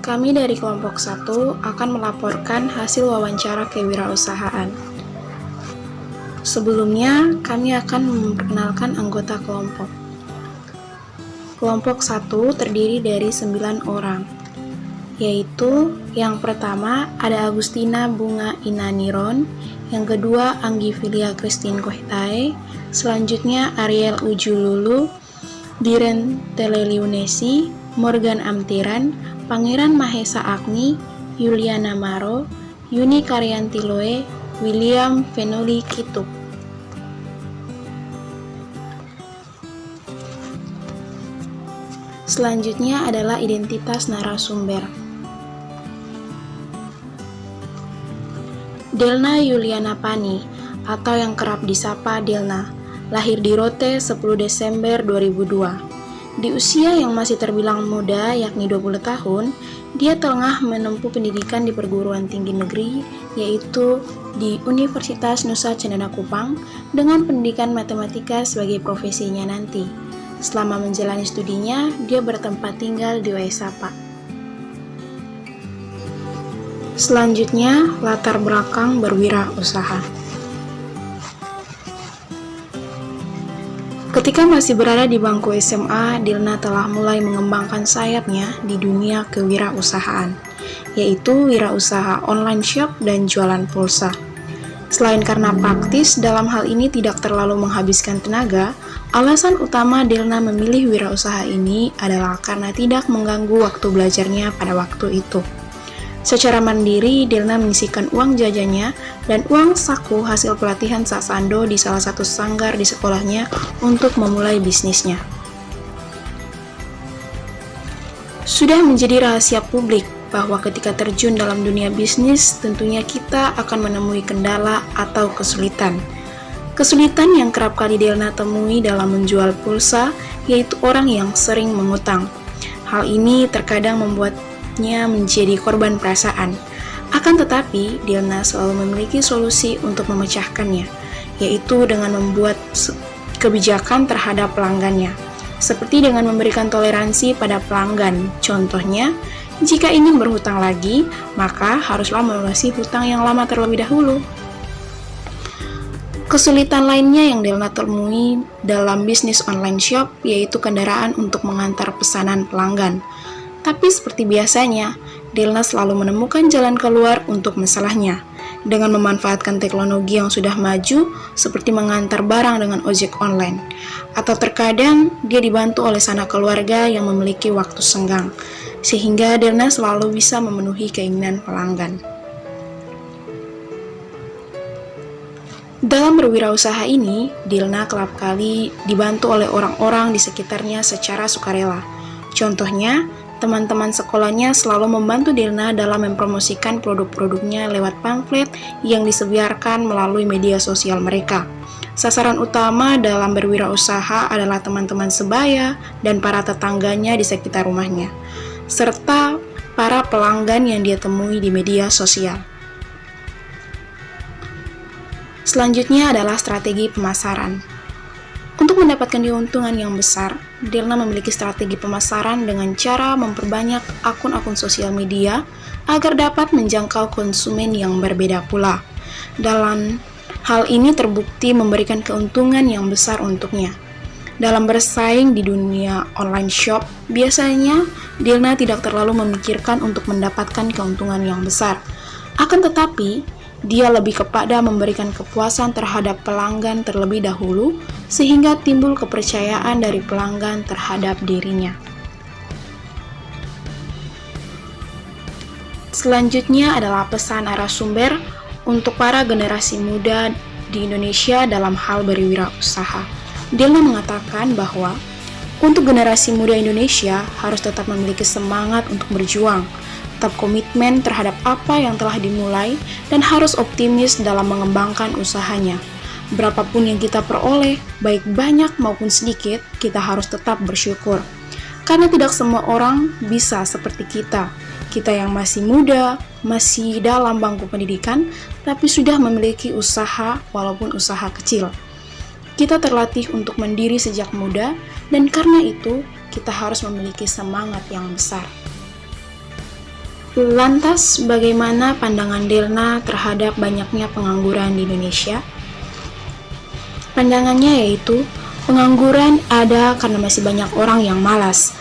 Kami dari kelompok 1 akan melaporkan hasil wawancara kewirausahaan. Sebelumnya, kami akan memperkenalkan anggota kelompok. Kelompok 1 terdiri dari 9 orang, yaitu yang pertama ada Agustina Bunga Inaniron, yang kedua Anggi Filia Christine Kohitae, selanjutnya Ariel Ujululu, Diren Teleliunesi, Morgan Amtiran, Pangeran Mahesa Agni, Yuliana Maro, Yuni Karyantiloe, William Venoli Kituk. Selanjutnya adalah identitas narasumber. Delna Yuliana Pani, atau yang kerap disapa Delna, lahir di Rote 10 Desember 2002. Di usia yang masih terbilang muda, yakni 20 tahun, dia tengah menempuh pendidikan di perguruan tinggi negeri, yaitu di Universitas Nusa Cendana Kupang, dengan pendidikan matematika sebagai profesinya nanti. Selama menjalani studinya, dia bertempat tinggal di Waisapa. Selanjutnya, latar belakang berwirausaha. Ketika masih berada di bangku SMA, Dilna telah mulai mengembangkan sayapnya di dunia kewirausahaan, yaitu wirausaha online shop dan jualan pulsa. Selain karena praktis, dalam hal ini tidak terlalu menghabiskan tenaga, alasan utama Dilna memilih wirausaha ini adalah karena tidak mengganggu waktu belajarnya pada waktu itu. Secara mandiri, Dilna menyisihkan uang jajannya dan uang saku hasil pelatihan Sasando di salah satu sanggar di sekolahnya untuk memulai bisnisnya. Sudah menjadi rahasia publik bahwa ketika terjun dalam dunia bisnis, tentunya kita akan menemui kendala atau kesulitan. Kesulitan yang kerap kali Dilna temui dalam menjual pulsa, yaitu orang yang sering mengutang. Hal ini terkadang membuatnya menjadi korban perasaan. Akan tetapi, Dilna selalu memiliki solusi untuk memecahkannya, yaitu dengan membuat kebijakan terhadap pelanggannya, seperti dengan memberikan toleransi pada pelanggan. Contohnya, jika ingin berhutang lagi, maka haruslah melunasi hutang yang lama terlebih dahulu. Kesulitan lainnya yang Dilna temui dalam bisnis online shop yaitu kendaraan untuk mengantar pesanan pelanggan. Tapi seperti biasanya, Dilna selalu menemukan jalan keluar untuk masalahnya dengan memanfaatkan teknologi yang sudah maju seperti mengantar barang dengan ojek online. Atau terkadang dia dibantu oleh sanak keluarga yang memiliki waktu senggang, sehingga Dilna selalu bisa memenuhi keinginan pelanggan. Dalam berwirausaha ini, Dilna kerap kali dibantu oleh orang-orang di sekitarnya secara sukarela. Contohnya, teman-teman sekolahnya selalu membantu Dilna dalam mempromosikan produk-produknya lewat pamflet yang disebarkan melalui media sosial mereka. Sasaran utama dalam berwirausaha adalah teman-teman sebaya dan para tetangganya di sekitar rumahnya, serta para pelanggan yang dia temui di media sosial. Selanjutnya adalah strategi pemasaran. Untuk mendapatkan keuntungan yang besar, Dilna memiliki strategi pemasaran dengan cara memperbanyak akun-akun sosial media agar dapat menjangkau konsumen yang berbeda pula. Dalam hal ini terbukti memberikan keuntungan yang besar untuknya. Dalam bersaing di dunia online shop, biasanya Dilna tidak terlalu memikirkan untuk mendapatkan keuntungan yang besar. Akan tetapi, dia lebih kepada memberikan kepuasan terhadap pelanggan terlebih dahulu, sehingga timbul kepercayaan dari pelanggan terhadap dirinya. Selanjutnya adalah pesan narasumber untuk para generasi muda di Indonesia dalam hal berwirausaha. Dilna mengatakan bahwa untuk generasi muda Indonesia harus tetap memiliki semangat untuk berjuang, tetap komitmen terhadap apa yang telah dimulai, dan harus optimis dalam mengembangkan usahanya. Berapapun yang kita peroleh, baik banyak maupun sedikit, kita harus tetap bersyukur. Karena tidak semua orang bisa seperti kita. Kita yang masih muda, masih dalam bangku pendidikan, tapi sudah memiliki usaha walaupun usaha kecil. Kita terlatih untuk mandiri sejak muda, dan karena itu, kita harus memiliki semangat yang besar. Lantas, bagaimana pandangan Delna terhadap banyaknya pengangguran di Indonesia? Pandangannya yaitu, pengangguran ada karena masih banyak orang yang malas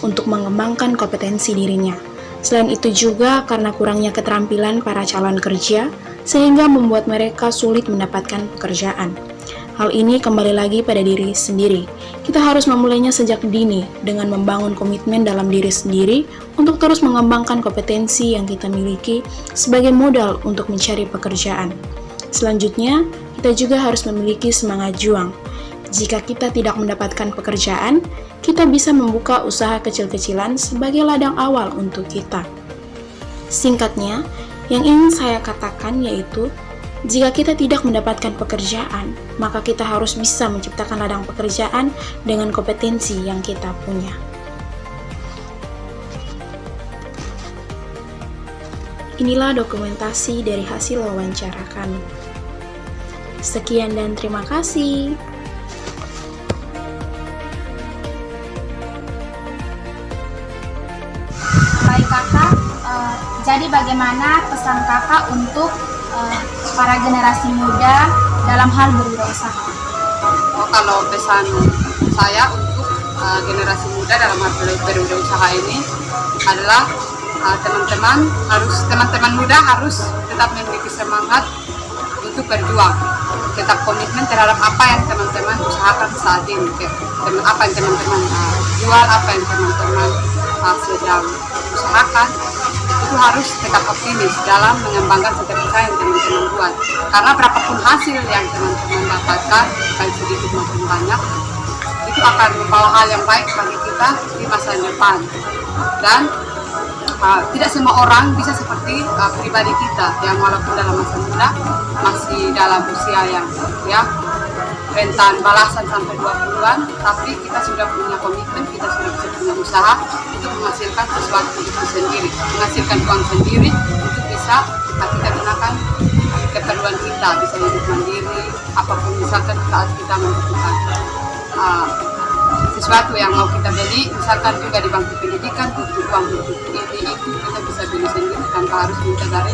untuk mengembangkan kompetensi dirinya. Selain itu juga karena kurangnya keterampilan para calon kerja, sehingga membuat mereka sulit mendapatkan pekerjaan. Hal ini kembali lagi pada diri sendiri. Kita harus memulainya sejak dini dengan membangun komitmen dalam diri sendiri untuk terus mengembangkan kompetensi yang kita miliki sebagai modal untuk mencari pekerjaan. Selanjutnya, kita juga harus memiliki semangat juang. Jika kita tidak mendapatkan pekerjaan, kita bisa membuka usaha kecil-kecilan sebagai ladang awal untuk kita. Singkatnya, yang ingin saya katakan yaitu, jika kita tidak mendapatkan pekerjaan, maka kita harus bisa menciptakan ladang pekerjaan dengan kompetensi yang kita punya. Inilah dokumentasi dari hasil wawancara kami. Sekian dan terima kasih. Baik kakak, jadi bagaimana pesan kakak untuk para generasi muda dalam hal berwirausaha? Kalau pesan saya untuk generasi muda dalam hal berwirausaha ini adalah teman-teman muda harus tetap memiliki semangat untuk berjuang, tetap komitmen terhadap apa yang teman-teman usahakan saat ini, apa yang teman-teman jual, apa yang teman-teman sedang usahakan, itu harus tetap optimis dalam mengembangkan setiap usaha yang teman-teman buat. Karena berapapun hasil yang teman-teman dapatkan, baik sedikit maupun banyak, itu akan membawa hal yang baik bagi kita di masa depan. Dan tidak semua orang bisa seperti pribadi kita yang walaupun dalam masa muda masih dalam usia yang rentan balasan sampai 20-an, tapi kita sudah punya komitmen, kita sudah punya usaha untuk menghasilkan sesuatu itu sendiri, menghasilkan uang sendiri untuk bisa kita gunakan keperluan kita, bisa hidup mandiri, apapun misalkan saat kita membutuhkan sesuatu yang mau kita beli, misalkan juga di bangku pendidikan, butuh uang untuk itu kita bisa beli sendiri tanpa harus minta dari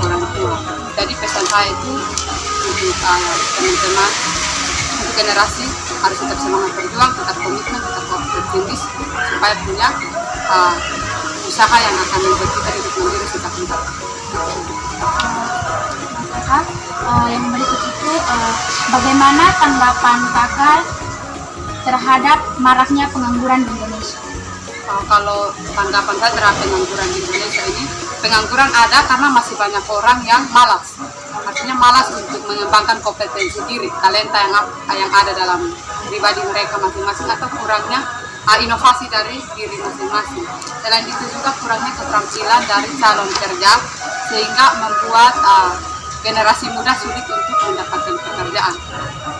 orang tua. Jadi pesan saya itu untuk teman-teman, untuk generasi harus tetap semangat berjuang, tetap komitmen, tetap optimis supaya punya usaha yang akan membuat kita hidup mandiri setiap kita. Kakak, yang berikut itu bagaimana tanggapan kakak terhadap maraknya pengangguran di Indonesia? Kalau tanggapan saya terhadap pengangguran di Indonesia ini, pengangguran ada karena masih banyak orang yang malas. Artinya malas untuk mengembangkan kompetensi diri, talenta yang ada dalam pribadi mereka masing-masing, atau kurangnya inovasi dari diri masing-masing. Selain itu juga kurangnya keterampilan dari calon kerja, sehingga membuat generasi muda sulit untuk mendapatkan pekerjaan.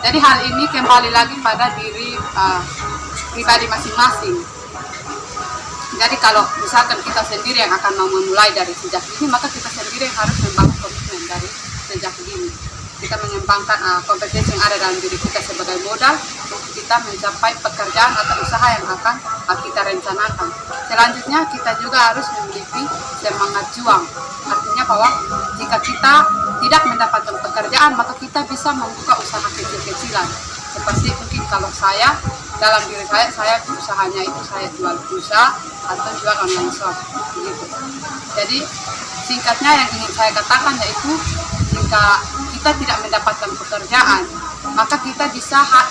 Jadi hal ini kembali lagi pada diri pribadi masing-masing. Jadi kalau misalkan kita sendiri yang akan mau memulai dari sejak dini, maka kita sendiri yang harus membangun komitmen dari sejak dini. Kita mengembangkan kompetensi yang ada dalam diri kita sebagai modal untuk kita mencapai pekerjaan atau usaha yang akan kita rencanakan. Selanjutnya kita juga harus memiliki semangat juang. Artinya bahwa jika kita tidak mendapatkan pekerjaan, maka kita bisa membuka usaha kecil-kecilan. Seperti mungkin kalau saya, dalam diri saya usahanya itu saya jual pulsa atau jual online shop, begitu. Jadi singkatnya yang ingin saya katakan yaitu, jika kita tidak mendapatkan pekerjaan, maka kita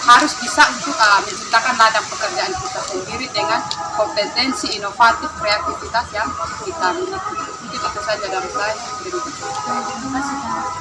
harus bisa untuk menciptakan ladang pekerjaan kita sendiri dengan kompetensi, inovatif, kreativitas yang kita miliki. Mungkin itu saja dari saya. Terima kasih.